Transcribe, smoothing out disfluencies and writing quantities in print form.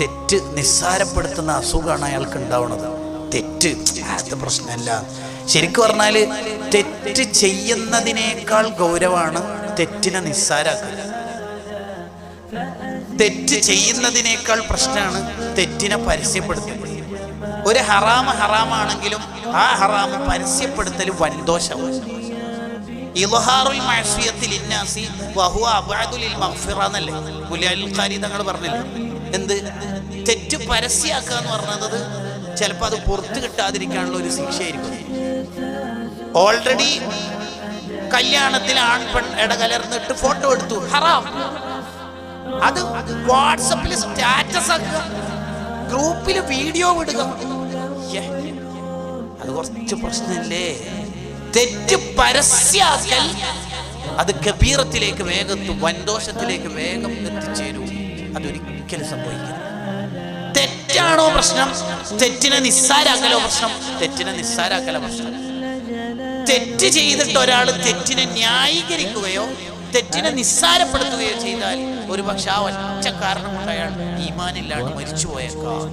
തെറ്റ് നിസ്സാരപ്പെടുത്തുന്ന അസുഖമാണ് അയാൾക്ക് ഉണ്ടാവുന്നത്. തെറ്റ് അത് പ്രശ്നമല്ല. ശരിക്കും പറഞ്ഞാൽ തെറ്റ് ചെയ്യുന്നതിനേക്കാൾ ഗൗരവമാണ് തെറ്റിനെ നിസ്സാരാക്കുക. തെറ്റ് ചെയ്യുന്നതിനേക്കാൾ പ്രശ്നമാണ് തെറ്റിനെ പരസ്യപ്പെടുത്തുന്നത്. ഒരു ഹറാമാണെങ്കിലും ആ ഹറാമ് പരസ്യപ്പെടുത്തൽ വൻദോഷമാണ്. ഇൽഹാറുൽ മഅസിയത്തി ലിന്നാസി വഹുവ അബ്അദു ലിൽ മഗ്ഫിറ എന്നല്ലേ മുല്ലൽ ഖാരി തങ്ങൾ പറഞ്ഞില്ലേ? എന്ത് തെറ്റ് പരസ്യമാക്കുക എന്ന് പറഞ്ഞത് ചിലപ്പോൾ അത് പുറത്ത് കിട്ടാതിരിക്കാനുള്ള ഒരു ശിക്ഷയായിരിക്കും. ഓൾറെഡി കല്യാണത്തിൽ ആൺ പെൺ ഇടകലർന്നിട്ട് ഫോട്ടോ എടുത്തു, ഹറാം. അത് വാട്സപ്പിൽ സ്റ്റാറ്റസ് ആക്കുക, ഗ്രൂപ്പിൽ വീഡിയോ വിടുക, അത് കുറച്ച് പ്രശ്നമല്ലേ? തെറ്റ് പരസ്യാക്കൽ അത് കബീറത്തിലേക്ക് വേഗത്തും വൻദോഷത്തിലേക്ക് വേഗം എത്തിച്ചേരും. അതൊരിക്കലും സംഭവിക്കില്ല. തെറ്റാണോ പ്രശ്നം? തെറ്റിനെ നിസ്സാരാക്കലോ പ്രശ്നം? തെറ്റിനെ നിസ്സാരാക്കലോ പ്രശ്നം. തെറ്റ് ചെയ്തിട്ട് ഒരാൾ തെറ്റിനെ ന്യായീകരിക്കുകയോ തെറ്റിനെ നിസ്സാരപ്പെടുത്തുകയോ ചെയ്താൽ ഒരു പക്ഷെ ആ ഒറ്റ കാരണം കൊണ്ട് അയാൾ ഈമാനില്ലാണ്ട് മരിച്ചു പോയേക്കാം.